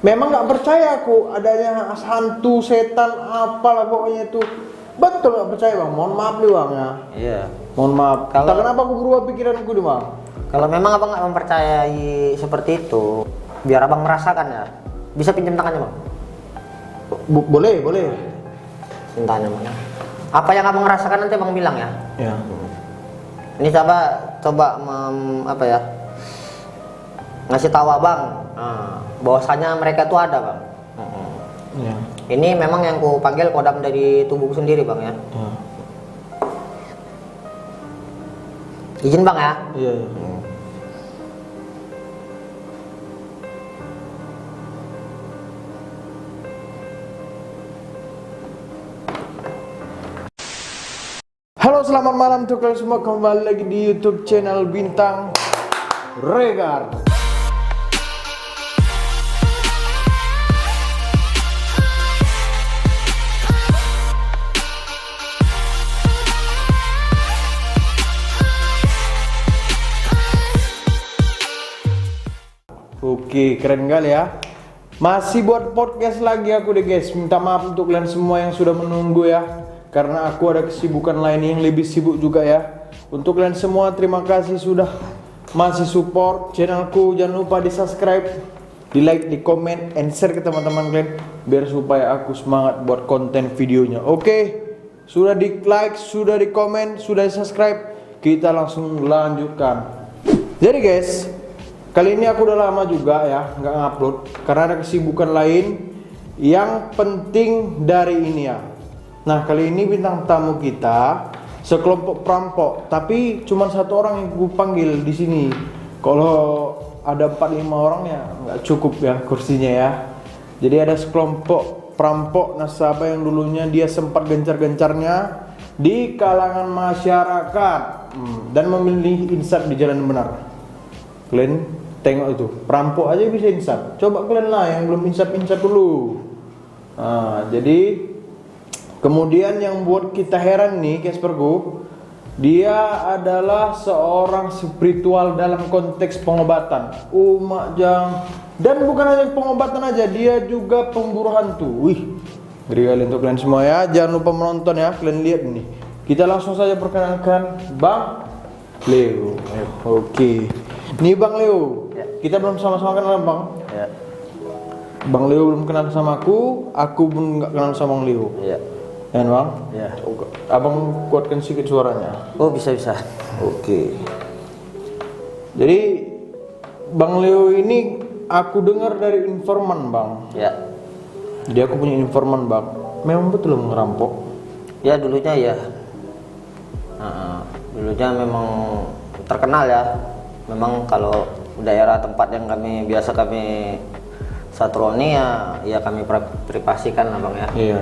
Memang nggak percaya aku adanya hantu, setan, apalah pokoknya itu. Betul nggak percaya bang. Mohon maaf nih bang ya. Iya. Mohon maaf. Kalau- Entah kenapa aku berubah pikiranku nih bang. Kalau memang abang nggak mempercayai seperti itu, biar abang merasakan ya. Bisa pinjam tangannya bang? Boleh, boleh. Tangannya mana? Apa yang abang rasakan nanti abang bilang ya. Ya. Ini coba apa ya? Ngasih tahu abang, bahwasanya mereka tuh ada bang. Ya. Ini memang yang ku panggil kodam dari tubuhku sendiri bang ya. Ya. Izin bang ya. Iya. Iya. Halo, selamat malam untuk kalian semua, kembali lagi di YouTube channel Bintang Regar. Oke, keren kali ya. Masih buat podcast lagi aku deh guys. Minta maaf untuk kalian semua yang sudah menunggu ya, karena aku ada kesibukan lain yang lebih sibuk juga ya. Untuk kalian semua terima kasih sudah masih support channelku. Jangan lupa di subscribe, di like, di comment, and share ke teman-teman kalian, biar supaya aku semangat buat konten videonya. Oke, sudah di like, sudah di comment, sudah di subscribe, kita langsung lanjutkan. Jadi guys, kali ini aku udah lama juga ya nggak ngupload karena ada kesibukan lain yang penting dari ini ya. Nah, kali ini bintang tamu kita sekelompok perampok, tapi cuma satu orang yang gue panggil di sini. Kalau ada 4-5 orang ya nggak cukup ya kursinya ya. Jadi ada sekelompok perampok nasabah yang dulunya dia sempat gencar-gencarnya di kalangan masyarakat dan memilih insaf di jalan benar. Kalian tengok itu, perampok aja bisa insaf. Coba kalian lah yang belum insaf dulu. Nah, jadi kemudian yang buat kita heran nih Casperku, dia adalah seorang spiritual dalam konteks pengobatan. Mak Jang. Dan bukan hanya pengobatan aja, dia juga pemburu hantu. Wih, ngeri kali untuk kalian semua ya. Jangan lupa menonton ya, kalian lihat nih. Kita langsung saja perkenalkan Bang Leo. Oke. Nih Bang Leo, kita belum sama-sama kenal Bang. Ya. Bang Leo belum kenal sama aku pun nggak kenal sama Bang Leo. Iya. Kan Bang? Ya. Abang kuatkan sedikit suaranya. Oh bisa. Oke. Jadi Bang Leo ini aku dengar dari informan Bang. Ya. Jadi aku punya informan Bang. Memang betul lo ngerampok? Ya dulunya ya. Dulunya memang terkenal ya. Memang kalau daerah tempat yang biasa kami satroni ya kami privasikan lah Bang ya. Iya.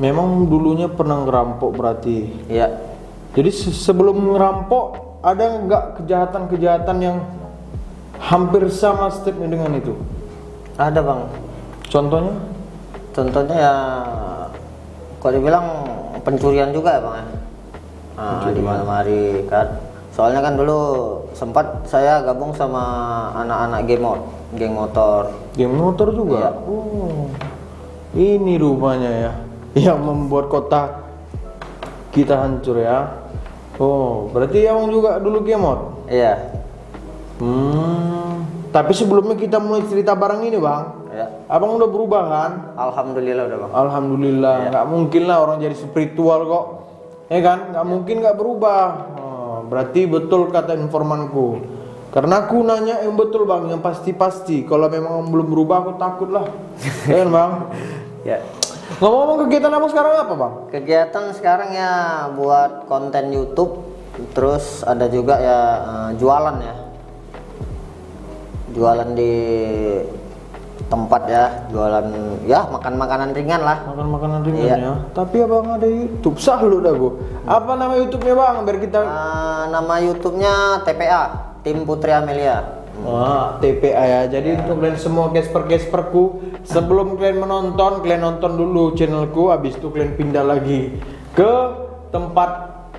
Memang dulunya pernah ngerampok berarti. Iya. Jadi sebelum ngerampok ada nggak kejahatan-kejahatan yang hampir sama stepnya dengan itu? Ada Bang. Contohnya? Contohnya ya kalau dibilang pencurian juga ya Bang ya. Di malam hari kan. Soalnya kan dulu sempat saya gabung sama anak-anak geng motor. Geng motor juga? Iya. Oh, ini rupanya ya yang membuat kota kita hancur ya. Oh, berarti Abang juga dulu gemot? Iya. Tapi sebelumnya kita mulai cerita bareng ini Bang. Iya. Abang udah berubah kan? Alhamdulillah udah Bang. Alhamdulillah. Iya. Nggak mungkin lah orang jadi spiritual kok. Ya kan? Nggak mungkin nggak berubah. Berarti betul kata informanku. Karena aku nanya yang betul Bang, yang pasti-pasti. Kalau memang belum berubah aku takut lah. Ya kan Bang? Ya. Ngomong-ngomong, kegiatan Abang sekarang apa Bang? Kegiatan sekarang ya buat konten YouTube, terus ada juga ya jualan ya. Jualan di tempat ya, jualan ya makan makanan ringan lah. Makan makanan ringan Iya. ya. Tapi Abang ada YouTube, salut dah gua. Apa nama YouTube-nya Bang? Biar kita Nama YouTube-nya TPA, Tim Putri Amelia. Wah, TPA ya. Jadi untuk kalian semua Casperku, sebelum kalian menonton, kalian nonton dulu channelku, habis itu kalian pindah lagi ke tempat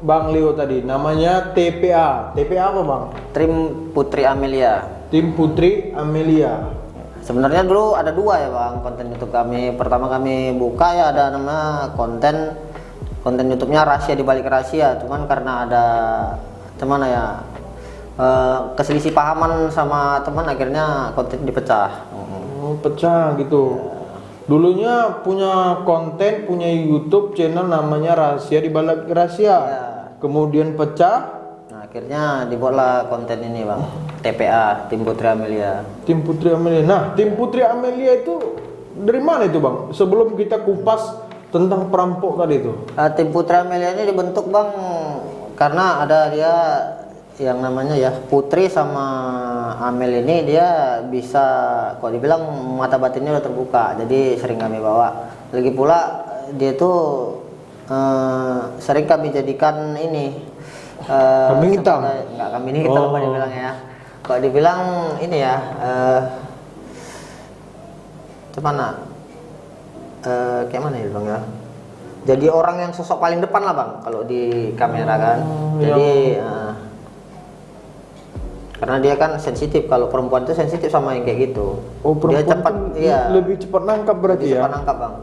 Bang Leo tadi. Namanya TPA. TPA apa Bang? Tim Putri Amelia. Tim Putri Amelia. Sebenarnya dulu ada dua ya bang konten YouTube kami. Pertama kami buka ya ada nama konten YouTube-nya rahasia di balik rahasia. Cuman karena ada cuman ya keselisih pahaman sama teman akhirnya konten dipecah. Pecah gitu. Dulunya punya konten, punya YouTube channel namanya Rahasia di Balik Rahasia. Ya. Kemudian pecah. Nah, akhirnya dibuatlah konten ini bang, TPA, Tim Putri Amelia. Tim Putri Amelia. Nah, Tim Putri Amelia itu dari mana itu bang? Sebelum kita kupas tentang perampok tadi itu. Tim Putri Amelia ini dibentuk bang karena ada dia yang namanya ya Putri sama Amel ini dia bisa kok dibilang mata batinnya udah terbuka, jadi sering kami bawa. Lagi pula dia tuh sering kami jadikan ini kambing hitam. Enggak, kambing hitam apa dibilang ya. Kok dibilang ini ya gimana? Kayak mana ya bang ya? Jadi orang yang sosok paling depan lah bang kalau di kamera kan. Jadi karena dia kan sensitif, kalau perempuan itu sensitif sama yang kayak gitu. Oh, perempuan dia cepat, iya, lebih cepat nangkap berarti ya? Cepat nangkap bang.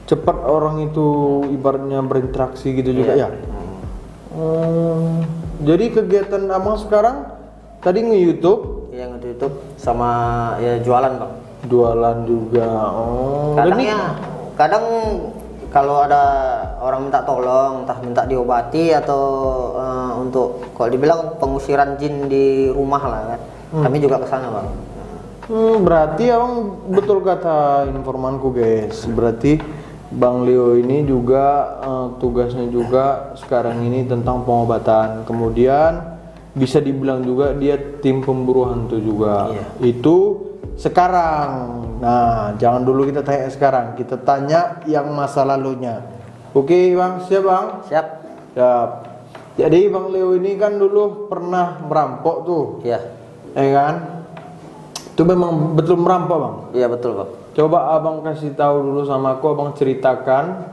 Cepat orang itu ibaratnya berinteraksi gitu juga ya? Jadi kegiatan abang sekarang tadi nge-YouTube? Iya nge-YouTube sama ya jualan bang. Jualan juga. Kadang ya, kadang kalau ada orang minta tolong, entah minta diobati atau untuk kalau dibilang pengusiran jin di rumah lah kan, kami juga ke sana bang. Berarti abang betul kata informanku guys. Berarti Bang Leo ini juga tugasnya juga sekarang ini tentang pengobatan. Kemudian bisa dibilang juga dia tim pemburu hantu juga. Iya. Itu sekarang. Nah, jangan dulu kita tanya sekarang, kita tanya yang masa lalunya. Oke, Bang, siap, Bang? Siap. Siap. Jadi Bang Leo ini kan dulu pernah merampok tuh. Iya. Kan? Itu memang betul merampok, Bang? Iya betul bang. Coba Abang kasih tahu dulu sama aku, Abang ceritakan.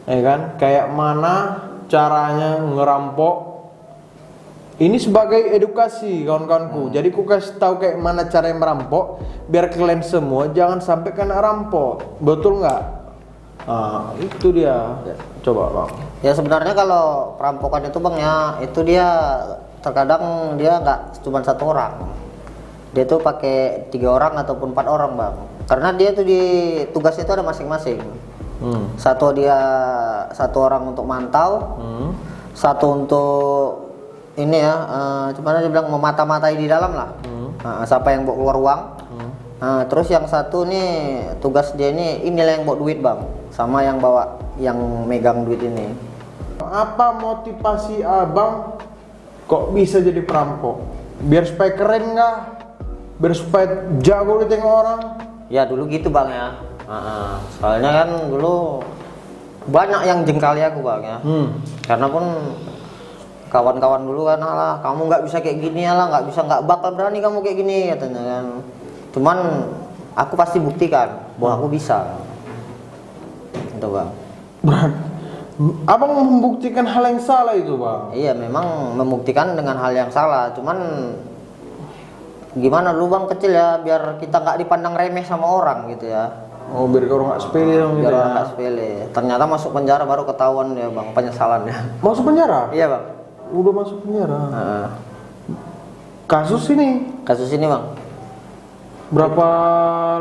Kan? Kayak mana caranya ngerampok. Ini sebagai edukasi kawan-kawanku. Jadi aku kasih tahu kayak mana cara merampok biar kalian semua jangan sampai kena rampok. Betul nggak? Itu dia. Ya. Coba bang. Ya sebenarnya kalau perampokan itu bang ya itu dia terkadang dia nggak cuma satu orang. Dia tuh pakai 3 orang ataupun 4 orang bang. Karena dia tuh di tugas itu ada masing-masing. Satu orang untuk mantau, satu untuk ini ya, gimana dibilang memata-matai di dalam lah. Siapa yang bawa keluar uang. Terus yang satu nih tugas dia inilah yang bawa duit bang, sama yang bawa yang megang duit ini. Apa motivasi abang kok bisa jadi perampok? Biar supaya keren nggak? Biar supaya jago ditengok orang? Ya dulu gitu bang ya. Soalnya kan dulu banyak yang jengkali aku bang ya. Karena pun kawan-kawan dulu kan, alah kamu nggak bisa kayak gini, alah nggak bakal berani kamu kayak gini katanya kan. Cuman aku pasti buktikan bahwa aku bisa. Itu bang. Abang membuktikan hal yang salah itu bang? Iya memang membuktikan dengan hal yang salah. Cuman gimana dulu bang kecil ya, biar kita nggak dipandang remeh sama orang gitu ya. Oh biar orang nggak sepele dong gitu biar ya? Orang nggak sepele. Ternyata masuk penjara baru ketahuan ya bang penyesalannya. Masuk penjara? Iya bang. Udah masuk penjara. Kasus ini bang berapa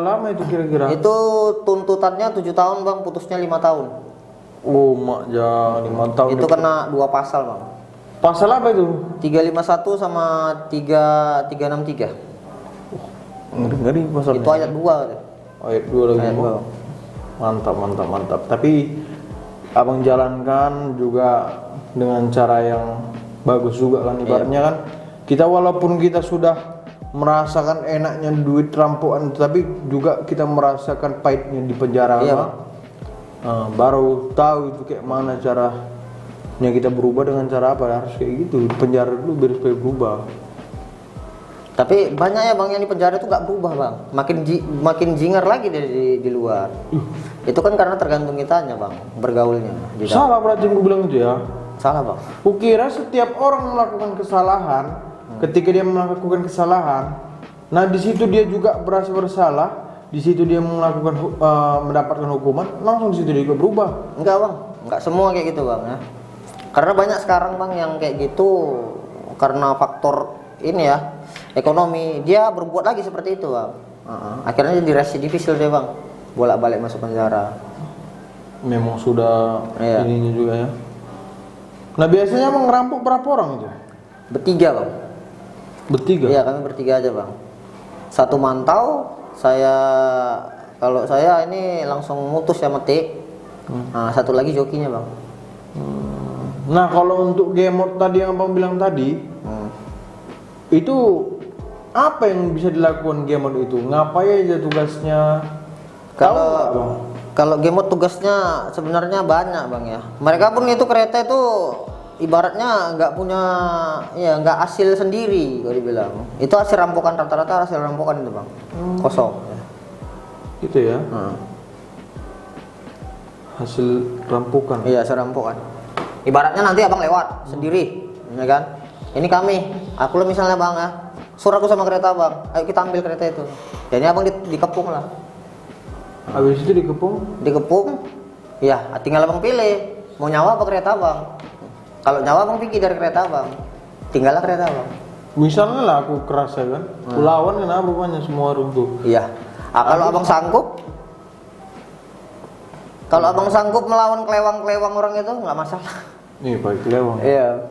lama itu kira-kira? itu tuntutannya 7 tahun bang, putusnya 5 tahun. Oh mak ya 5 tahun Itu kena 2 pasal bang. Pasal apa itu? 351 sama 363. Ngeri pasalnya. Itu ayat 2. Ayat 2 lagi. Ayat 2. Mantap. Tapi abang jalankan juga dengan cara yang bagus juga kan, ibaratnya kan kita walaupun kita sudah merasakan enaknya duit rampokan, tapi juga kita merasakan pahitnya di penjara. Iya, Bang. Baru tahu itu kayak mana caranya kita berubah, dengan cara apa, harus kayak gitu di penjara dulu biar supaya berubah. Tapi banyak ya bang yang di penjara itu nggak berubah bang, makin jingar lagi di luar. Itu kan karena tergantung kitanya bang bergaulnya. Salah berarti gue bilang itu ya. Salah bang. Kukira setiap orang melakukan kesalahan, ketika dia melakukan kesalahan, Nah di situ dia juga merasa bersalah, di situ dia mendapatkan hukuman, langsung di situ dia juga berubah. Enggak bang, enggak semua kayak gitu bang ya. Karena banyak sekarang bang yang kayak gitu karena faktor ini ya, ekonomi, dia berbuat lagi seperti itu bang. Akhirnya jadi residivis dia bang, bolak-balik masuk penjara. Memang sudah Iya. ininya juga ya. Nah biasanya emang ngerampok berapa orang itu? Bertiga bang. Bertiga? Iya kami bertiga aja bang. Satu mantau, kalau saya ini langsung mutus ya mati. Nah, satu lagi jokinya bang. Nah kalau untuk gamut tadi yang abang bilang tadi, itu apa yang bisa dilakukan gamut itu? Ngapain aja tugasnya? Tahu nggak, Bang? Kalau gamut tugasnya sebenarnya banyak bang ya. Mereka pun itu kereta itu ibaratnya nggak punya, ya nggak hasil sendiri kalau dibilang. Itu hasil rampokan, rata-rata hasil rampokan itu bang. Kosong. Itu ya? Hasil rampokan. Iya, hasil rampokan. Ibaratnya nanti abang lewat sendiri, ya kan? Ini kami, aku lo misalnya bang ya, suruh aku sama kereta bang, ayo kita ambil kereta itu. Jadi abang dikepung lah. Habis itu dikepung? Dikepung, ya tinggal abang pilih mau nyawa apa kereta bang. Kalau nyawa abang pergi dari kereta bang, tinggallah kereta bang. Misalnya lah aku kerasa kan, lawan kenapa rupanya semua runtuh. Iya. Kalau abang sanggup melawan kelewang-kelewang orang itu nggak masalah. Nih pakai kelewang. Iya.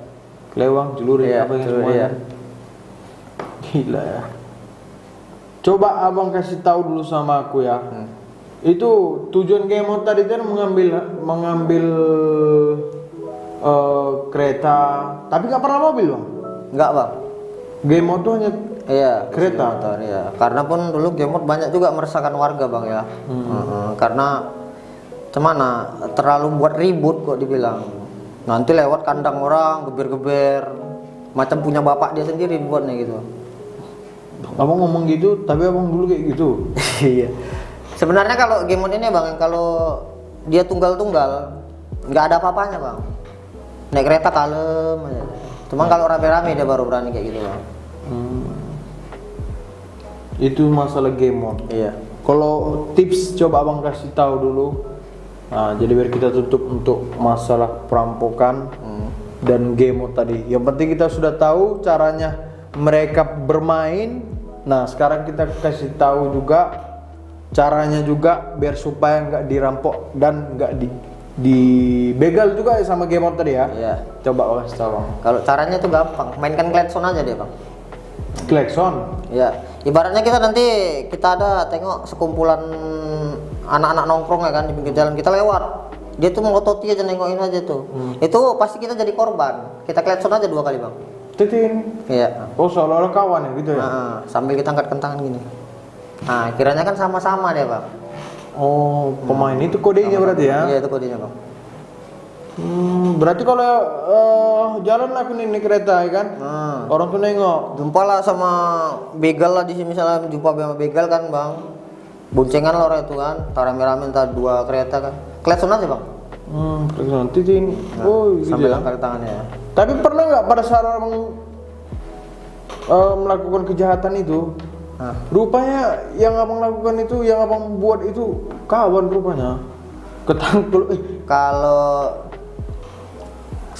Kelewang, celurit, Iya, apa yang celurit, semuanya. iya. Gila ya. Coba abang kasih tahu dulu sama aku ya. Itu tujuan gamut tadi kan mengambil kereta, tapi nggak pernah mobil bang. Nggak bang. Gamut tuh hanya Iya, kereta. motor, iya. Karena pun dulu gamut banyak juga meresahkan warga bang ya. Karena cemana terlalu buat ribut kok dibilang. Nanti lewat kandang orang geber-geber, macam punya bapak dia sendiri buatnya gitu. Abang ngomong gitu, tapi abang dulu kayak gitu. Iya. Sebenarnya kalau gamut ini bang, kalau dia tunggal-tunggal nggak ada apa-apanya bang. Naik kereta kalem aja. Cuma kalau rame-rame dia baru berani kayak gitu bang. Itu masalah gamut. Iya. Kalau tips coba abang kasih tahu dulu. Nah, jadi biar kita tutup untuk masalah perampokan dan gamut tadi. Yang penting kita sudah tahu caranya mereka bermain. Nah, sekarang kita kasih tahu juga caranya juga biar supaya nggak dirampok dan nggak dibegal juga ya sama gamut tadi ya. Iya. Coba kasih tahu bang. Kalau caranya itu gampang, mainkan klakson aja deh bang. Klakson. Ya, ibaratnya kita nanti ada tengok sekumpulan anak-anak nongkrong ya kan di pinggir jalan, kita lewat, dia tuh melototi aja nengokin aja tuh. Itu pasti kita jadi korban. Kita klakson aja 2 kali bang. Titin. Iya. Oh seolah-olah kawan ya gitu ya. Sambil kita angkat kentangan gini. Nah, kiranya kan sama-sama deh bang. Oh pemain itu kodenya berarti ya? Iya, itu kodenya bang. Berarti kalau jalan aku nih naik kereta ya kan, orang tuh nengok. Jumpa lah sama begal lah di sini, misalnya jumpa sama begal kan bang, boncengan lah orang itu kan, rame-rame entar 2 kereta kan, klakson aja bang. Klakson titin. Oh gitu Sambil ya. angkat tangannya. Tapi pernah nggak pada saat orang melakukan kejahatan itu, rupanya yang abang lakukan itu, yang abang buat itu kawan rupanya ketangkul. Kalau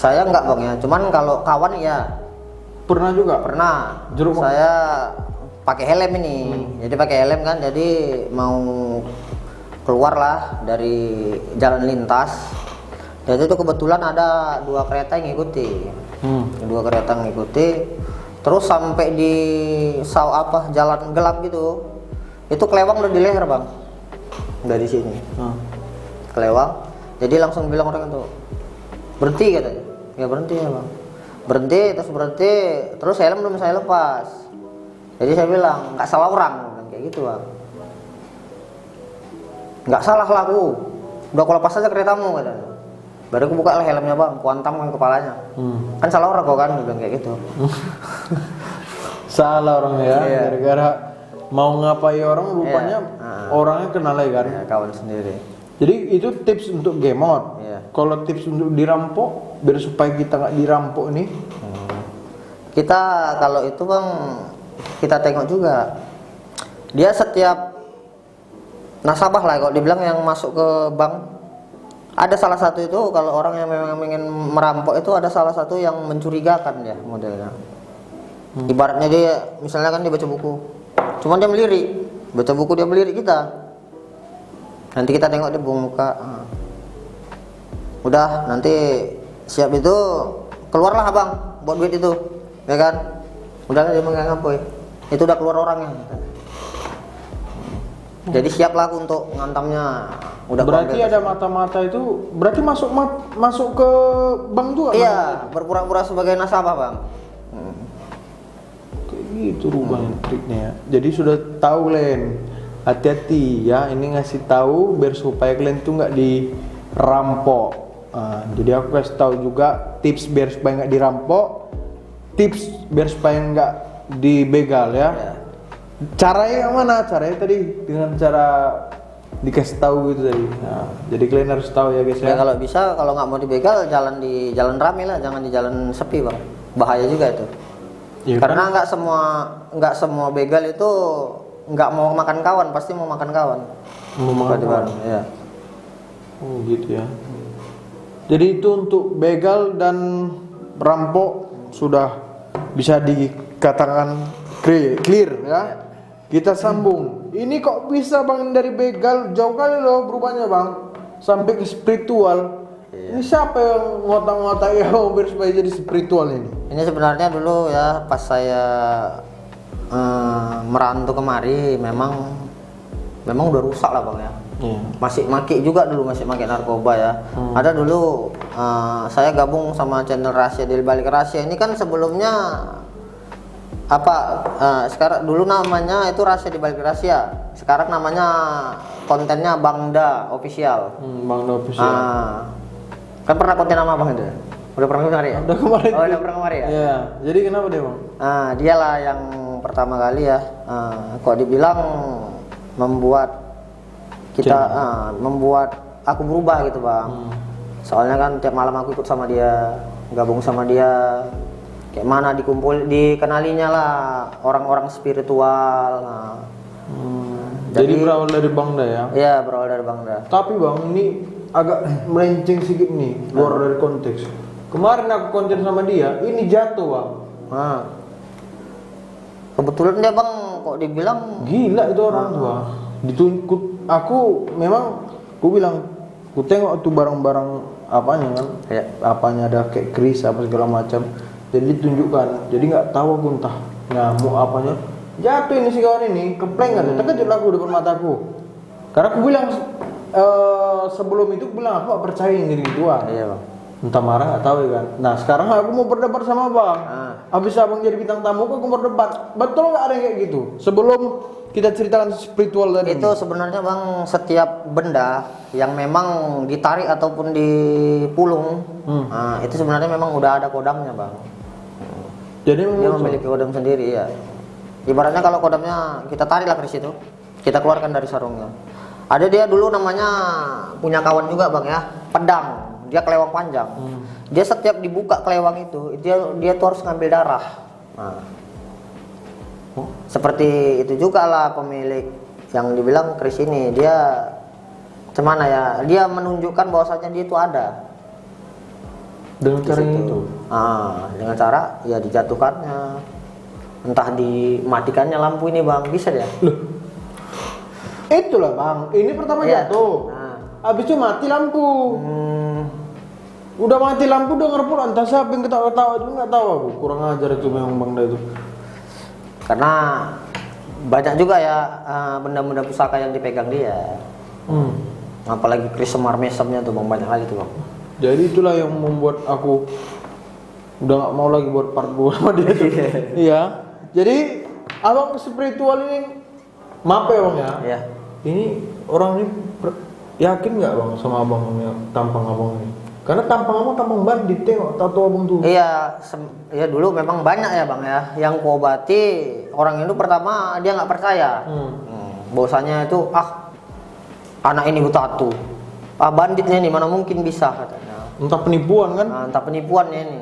saya enggak bang ya, cuman kalau kawan ya Pernah juga? pernah. Jeruk Saya pakai helm ini, jadi pakai helm kan, jadi mau keluar lah dari jalan lintas. Jadi itu kebetulan ada 2 kereta yang ngikuti, 2 kereta ngikuti, terus sampai di jalan gelap gitu, itu kelewang udah di leher bang, dari sini. Kelewang, jadi langsung bilang orang itu berhenti katanya. Ya berhenti ya bang, berhenti, terus helm belum saya lepas. Jadi saya bilang nggak salah orang, kayak gitu bang. Nggak salah lah aku, udah aku lepas aja keretamu katanya. Baru aku buka lah helmnya bang, aku hantam ke kepalanya. Kan salah orang kok kan, bilang kayak gitu. Salah orang ya, Iya. gara-gara mau ngapai orang rupanya orangnya kenal ya kan. Ya, kawan sendiri. Jadi itu tips untuk gamut. Iya. Kalau tips untuk dirampok, biar supaya kita nggak dirampok nih. Kita kalau itu bang, kita tengok juga Dia setiap nasabah lah kalau dibilang yang masuk ke bank, ada salah satu itu kalau orang yang memang ingin merampok itu ada salah satu yang mencurigakan dia modelnya. Ibaratnya dia misalnya kan dia baca buku, cuman dia melirik, baca buku dia melirik kita. Nanti kita tengok dia buang muka. Udah nanti siap itu keluarlah abang buat duit itu, ya kan? Udah dia menganggap itu udah keluar orangnya. Jadi siaplah aku untuk ngantamnya. Udah berarti ada mata-mata itu berarti masuk ke bank juga? Iya, berpura-pura sebagai nasabah bang. Kayak gitu rupanya triknya ya. Jadi sudah tahu kalian, hati-hati ya, ini ngasih tahu biar supaya kalian tuh nggak dirampok. Jadi aku kasih tahu juga tips biar supaya nggak dirampok, tips biar supaya nggak dibegal ya. Caranya yang mana? Caranya tadi dengan cara dikasih tahu gitu tadi. Nah, jadi kalian harus tahu ya guys ya. Ya kalau bisa, kalau nggak mau dibegal jalan di jalan rame lah, jangan di jalan sepi bang. Bahaya juga itu. Ya, karena kan? nggak semua begal itu nggak mau makan kawan, pasti mau makan kawan. Mau makan kawan. Ya. Oh gitu ya. Jadi itu untuk begal dan perampok sudah bisa dikatakan clear ya. Kita sambung. Ini kok bisa bang dari begal jauh kali loh berubahnya bang sampai ke spiritual. Ini siapa yang ngotak-ngotak ya biar supaya jadi spiritual ini? Ini sebenarnya dulu ya pas saya merantau kemari memang udah rusak lah bang ya. Masih maki juga dulu, masih maki narkoba ya. Ada dulu saya gabung sama channel Rahasia di Balik Rahasia ini kan sebelumnya sekarang dulu namanya itu Rahasia di Balik Rahasia, sekarang namanya kontennya Bangda Official. Bangda Official. Kan pernah konten nama bang itu? Udah pernah kemari ya? Udah kemarin. Oh, udah pernah kemari ya? Iya. Jadi kenapa dia bang? Dialah yang pertama kali ya. Kok dibilang membuat kita membuat aku berubah gitu bang. Soalnya kan tiap malam aku ikut sama dia, gabung sama dia. Kayak mana dikenalinya lah orang-orang spiritual. Jadi berawal dari Bangda ya? Iya, berawal dari Bangda. Tapi bang, ini agak melenceng sedikit nih, luar dari konteks. Kemarin aku konten sama dia, ini jatuh bang. Kebetulan dia bang, kok dibilang gila itu orang tua. Aku memang, aku bilang, aku tengok tuh barang-barang apanya kan, apanya ada kayak kris apa segala macam. Jadi ditunjukkan, jadi nggak tahu aku entah nyamuk apanya. Jatuh ini si kawan ini, kepleng kan, terkejut aku depan mataku. Karena aku bilang sebelum itu aku bilang aku gak percaya ini gituan. Iya bang. Entah marah nggak tahu ya kan. Nah sekarang aku mau berdebat sama bang. Habis abang jadi bintang tamu aku mau berdebat. Betul nggak ada yang kayak gitu? Sebelum kita ceritakan spiritual tadi. Itu sebenarnya bang, setiap benda yang memang ditarik ataupun dipulung, itu sebenarnya memang udah ada kodamnya bang. Jadi dia memiliki kodam sendiri ya. Ibaratnya kalau kodamnya kita tariklah ke situ, kita keluarkan dari sarungnya. Ada dia dulu namanya punya kawan juga bang ya, pedang. Dia kelewang panjang. Dia setiap dibuka kelewang itu, dia tuh harus ngambil darah. Seperti itu juga lah pemilik yang dibilang keris ini. Dia cemana ya? Dia menunjukkan bahwasanya dia itu ada. Dengan cara itu? Dengan cara ya dijatuhkannya, entah dimatikannya lampu ini bang, bisa ya? Loh, itulah bang. Ini pertama jatuh. Habis itu mati lampu. Udah mati lampu denger pula entah siapa yang ketawa-ketawa itu nggak tahu aku. Kurang ajar itu memang bang itu. Karena banyak juga ya benda-benda pusaka yang dipegang dia. Apalagi keris semar mesemnya tuh bang, banyak lagi tuh bang. Jadi itulah yang membuat aku udah nggak mau lagi buat part 2 sama dia tuh. Iya. Jadi abang spiritual ini maaf ya bang ya. Iya. Ini orang ini yakin nggak bang sama abang tampang abang ini? Karena tampang abang tampang bandit, tengok tato abang tuh. Iya, ya dulu memang banyak ya bang ya yang kuobati orang itu. Pertama dia nggak percaya, bahwasanya itu anak ini bertato, banditnya ini mana mungkin bisa katanya. Entah penipuan kan? Entah penipuannya ini.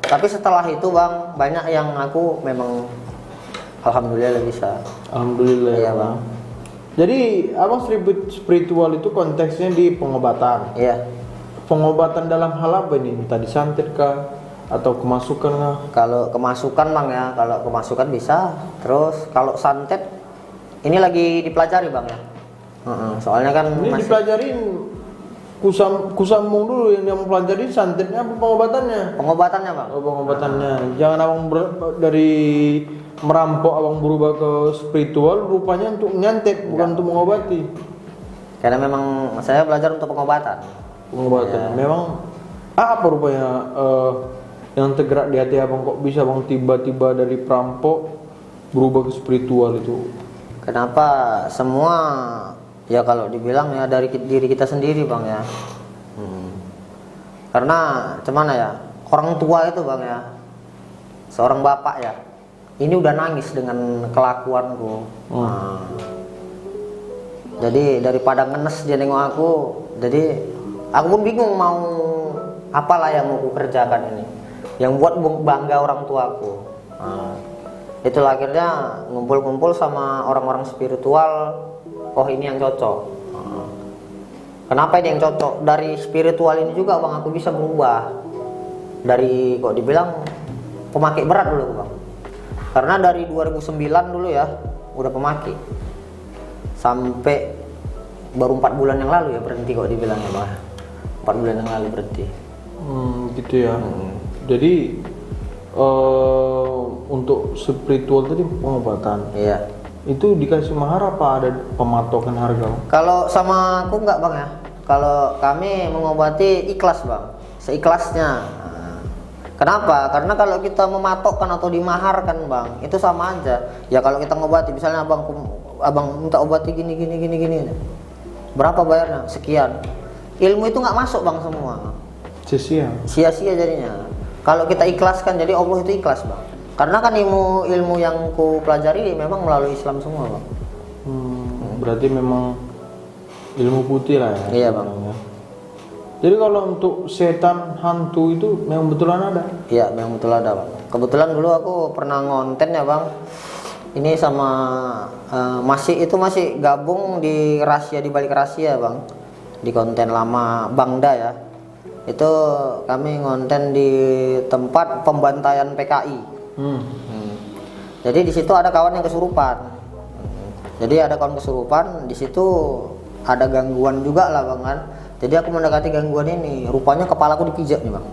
Tapi setelah itu bang, banyak yang aku memang Alhamdulillah bisa. Alhamdulillah Iya, ya Bang. Jadi abang spiritual itu konteksnya di pengobatan. Iya. Pengobatan dalam hal apa ini? Entah disantet kah atau kemasukan kah? Kalau kemasukan Bang ya, kalau kemasukan bisa. Terus kalau santet ini lagi dipelajari Bang ya. Soalnya kan Ini masih dipelajarin kusambung dulu yang dia mempelajari santetnya apa pengobatannya? pengobatannya Bang. Oh, pengobatannya. Jangan abang dari merampok abang berubah ke spiritual rupanya untuk nyantet bukan untuk mengobati. Karena memang saya belajar untuk pengobatan. Pengobatan. Memang apa rupanya yang tergerak di hati abang kok bisa bang tiba-tiba dari perampok berubah ke spiritual itu? Kenapa semua ya kalau dibilang ya dari diri kita sendiri Bang ya. Karena cuman ya orang tua itu Bang ya, seorang bapak ya, ini udah nangis dengan kelakuanku. Jadi daripada ngenes dia nengok aku, jadi aku pun bingung mau apalah yang mau aku kerjakan ini, yang buat bangga orang tuaku. Itulah akhirnya ngumpul-ngumpul sama orang-orang spiritual. Oh ini yang cocok. Kenapa ini yang cocok? Dari spiritual ini juga Bang aku bisa berubah. Dari kok dibilang pemakai berat dulu Bang. Karena dari 2009 dulu ya udah pemakai. Sampai baru 4 bulan yang lalu ya berhenti kok dibilangnya Bang. 4 bulan yang lalu berhenti. Gitu ya. Jadi untuk spiritual tadi pengobatan. Iya. Itu dikasih mahar apa ada pematokan harga? Kalau sama aku enggak Bang ya. Kalau kami mengobati ikhlas Bang, seikhlasnya. Kenapa? Karena kalau kita mematokkan atau dimaharkan Bang, itu sama aja. Ya kalau kita ngobati, misalnya abang minta obati gini. Berapa bayarnya? Sekian. Ilmu itu nggak masuk Bang semua. Sia-sia jadinya. Kalau kita ikhlaskan, jadi Allah itu ikhlas Bang. Karena kan ilmu yang ku pelajari memang melalui Islam semua Bang. Berarti memang ilmu putih lah ya. Iya Bang. Jadi kalau untuk setan hantu itu memang betulan ada? Iya memang betul ada Bang. Kebetulan dulu aku pernah ngonten ya Bang. Ini sama masih gabung di rahasia di balik rahasia Bang. Di konten lama Bangda ya. Itu kami ngonten di tempat pembantaian PKI. Jadi di situ ada kawan yang kesurupan. Jadi ada kawan kesurupan, di situ ada gangguan juga lah Bang kan. Jadi aku mendekati gangguan ini, rupanya kepalaku dipijak nih Bang.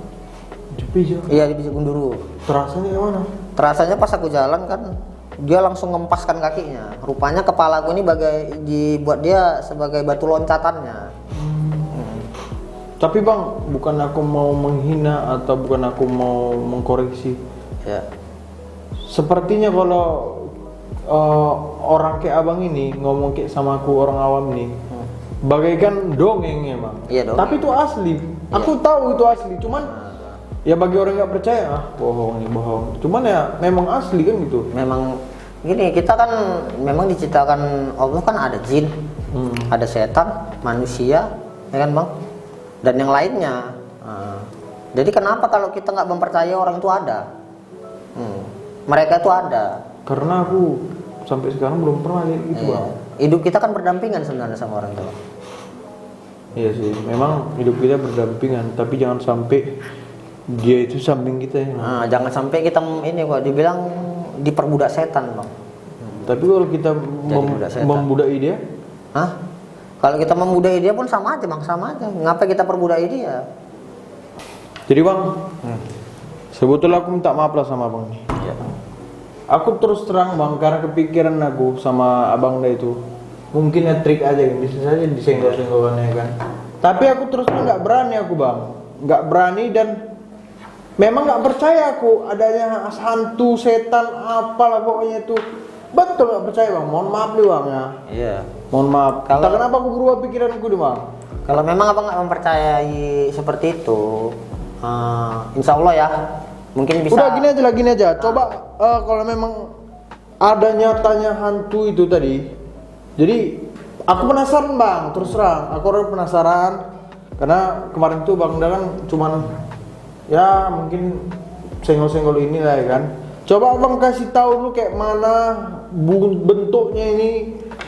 Dipijak? Iya dipijak gundurwo. Terasanya gimana? Terasanya pas aku jalan kan, dia langsung ngempaskan kakinya. Rupanya kepalaku ini dibuat dia sebagai batu loncatannya. Tapi Bang, bukan aku mau menghina atau bukan aku mau mengkoreksi. Ya. Sepertinya kalau orang kayak abang ini ngomong kayak sama aku orang awam nih, bagaikan dongeng ya Bang. Iya dong. Tapi itu asli. Aku tahu itu asli. Cuman ya bagi orang nggak percaya, bohong nih bohong. Cuman ya memang asli kan gitu. Memang gini, kita kan memang diciptakan Allah kan ada jin, ada setan, manusia, ya kan Bang, dan yang lainnya. Jadi kenapa kalau kita nggak mempercayai orang itu ada? Mereka itu ada. Karena aku sampai sekarang belum pernah lihat itu Bang. Hidup kita kan berdampingan sebenarnya sama orang tua. Iya sih, memang hidup kita berdampingan, tapi jangan sampai dia itu samping kita ya. Jangan sampai kita ini kok dibilang diperbudak setan Bang. Tapi kalau kita membudai dia? Kalau kita membudai dia pun sama aja Bang, sama aja. Ngapa kita perbudai dia? Jadi Bang, sebetulnya aku minta maaf lah sama Abang nih. Ya. Aku terus terang Bang, karena kepikiran aku sama Abang dah itu. Mungkin ya trik aja, bisa saja disenggol-senggolannya kan. Tapi aku terus terang nggak berani aku Bang, nggak berani dan memang nggak percaya aku adanya hantu, setan, apalah pokoknya itu. Betul nggak percaya Bang, mohon maaf nih Bang ya. Iya. Mohon maaf. Entah kenapa aku berubah pikiranku nih Bang. Kalau memang Abang nggak mempercayai seperti itu, insya Allah ya, mungkin bisa. Udah gini aja. Coba kalau memang ada nyatanya hantu itu tadi, jadi aku penasaran Bang, terus terang. Aku orang penasaran karena kemarin tuh Bang Dah kan cuman ya mungkin senggol-senggol inilah ya kan. Coba abang kasih tahu dulu kayak mana bentuknya ini,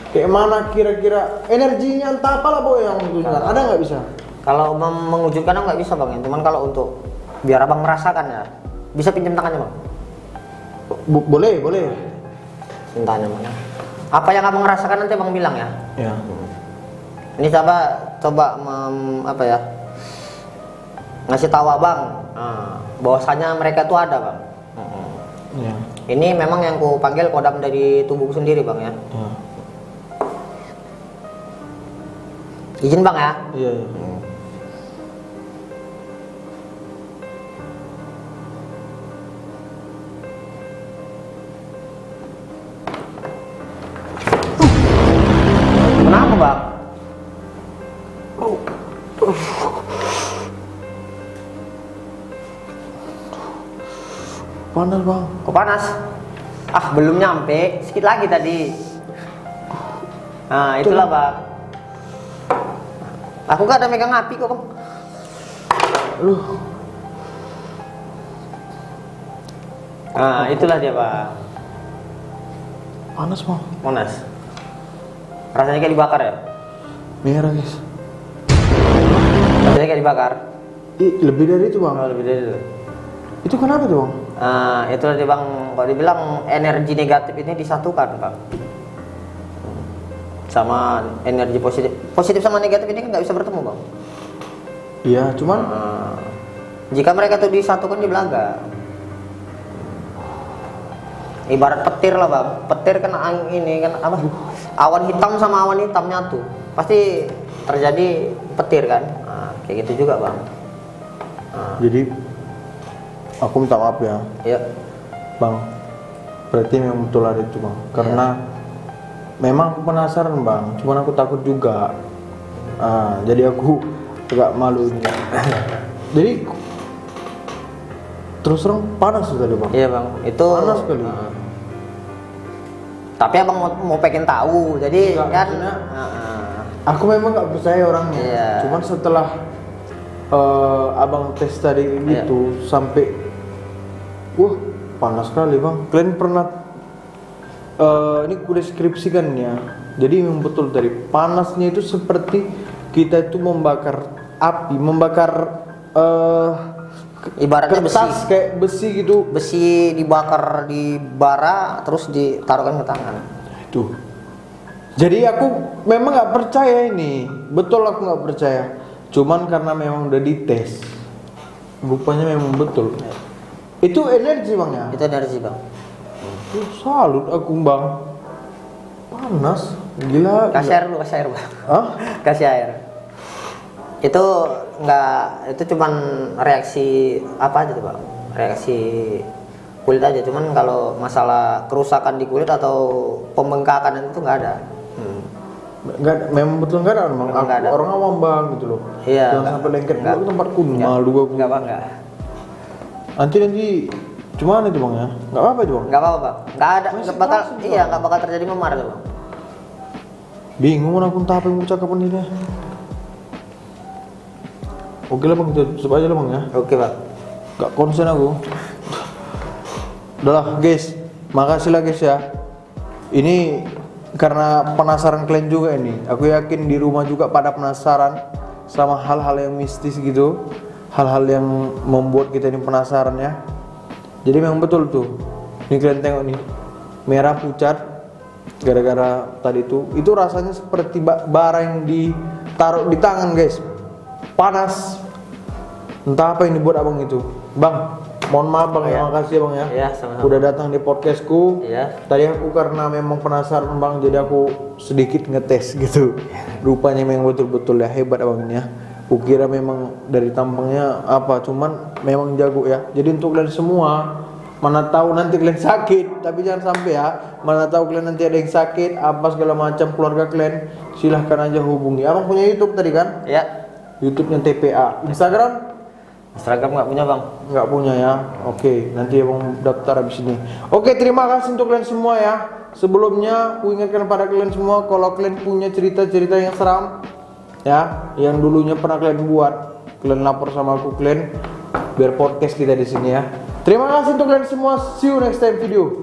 kayak mana kira-kira energinya entah apalah boy yang menunjukkan. Ada nggak bisa? Kalau mewujudkan nggak bisa bang, cuman kalau untuk biar abang merasakan ya, bisa pinjam tangannya bang. Boleh. Pinjam tangannya mana? Apa yang abang rasakan nanti abang bilang ya. Ya. Ini coba apa ya? Ngasih tahu abang, bahwasanya mereka tuh ada bang. Ya. Ini memang yang ku panggil kodam dari tubuhku sendiri bang ya. Ya. Izin bang ya. Iya. Kenapa bang? Panas bang. Kok panas? Belum nyampe, sedikit lagi tadi. Nah itulah bang. Aku gak ada megang api kok bang. Nah itulah dia bang. Panas bang. Panas. Rasanya kayak dibakar ya? Merah guys. Rasanya kayak dibakar. Lebih dari itu bang. Oh, lebih dari itu. Itu kenapa tuh bang? Itulah dia bang. Kalau dibilang energi negatif ini disatukan bang. Sama energi positif. Positif sama negatif ini kan nggak bisa bertemu bang. Iya, cuman Jika mereka tuh disatukan di belaga. Ibarat petir lah bang. Petir kan ini kan apa? Awan hitam sama awan hitam nyatu, pasti terjadi petir kan. Kayak gitu juga bang. jadi aku minta maaf ya, Ya. bang. Berarti memang betul ada itu bang. Karena memang aku penasaran bang. Cuman aku takut juga. Jadi aku agak malu ini. Jadi terus terang panas tuh tadi bang. Iya bang. Itu Panas sekali. Tapi abang mau pengen tahu, jadi Enggak, kan. maksudnya, aku memang nggak percaya orangnya. Iya. Cuman setelah abang tes tadi gitu sampai, wah panas sekali bang. Kalian pernah ini ku deskripsikan ya. Jadi memang betul tadi panasnya itu seperti kita itu membakar api, membakar Ibaratnya kertas kayak besi gitu. besi dibakar di bara terus ditaruhkan ke tangan. Tuh. Jadi aku memang nggak percaya ini, betul aku nggak percaya. Cuman karena memang udah dites, rupanya memang betul. Itu energi bang ya? Itu energi bang. Salut aku bang. Panas, gila. Kasih air dulu, kasih air bang. Hah? Kasih air. Itu cuman reaksi apa aja tuh bang? Reaksi kulit aja. Cuman kalau masalah kerusakan di kulit atau pembengkakan itu nggak ada. Nggak, memang betul nggak ada bang. Memang nggak ada. Orang awam bang gitu loh. Iya. Jangan sampai lengket Nggak. dulu tempatku Nggak. malu aku. Nggak bang, nggak. Nanti cuman itu bang ya? Nggak apa-apa itu bang. Nggak apa-apa bang. Nggak ada. Masih Nggak bakal. masih, Iya, Bang. nggak bakal terjadi memar tuh bang. Bingung aku entah apa yang mau cakap ini. Oke lah bang, kita tutup aja lah bang ya. Oke bang. Gak konsen aku. Udah lah guys, makasih lah guys ya. Ini karena penasaran kalian juga ini. Aku yakin di rumah juga pada penasaran sama hal-hal yang mistis gitu. Hal-hal yang membuat kita ini penasaran ya. Jadi memang betul tuh. Ini kalian tengok nih, merah pucat. Gara-gara tadi itu rasanya seperti bara yang ditaruh di tangan guys. Panas. Entah apa yang dibuat abang itu. Bang, mohon maaf bang ya, makasih ya bang ya. Iya, sama-sama. Udah datang di podcastku. Iya. Tadi aku karena memang penasaran bang, jadi aku sedikit ngetes gitu. Rupanya memang betul-betul ya hebat abang ini ya. Kukira memang dari tampangnya apa, cuman memang jago ya. Jadi untuk kalian semua, mana tahu nanti kalian sakit, tapi jangan sampai ya. Mana tahu kalian nanti ada yang sakit, apa segala macam keluarga kalian, silahkan aja hubungi. Abang punya YouTube tadi kan? Iya. YouTube-nya TPA. Instagram? Instagram nggak punya bang. Nggak punya ya. Oke, nanti abang daftar habis ini. Oke, terima kasih untuk kalian semua ya. Sebelumnya, aku ingatkan pada kalian semua kalau kalian punya cerita-cerita yang seram ya, yang dulunya pernah kalian buat, kalian lapor sama aku kalian biar podcast kita di sini ya. Terima kasih untuk kalian semua. See you next time video.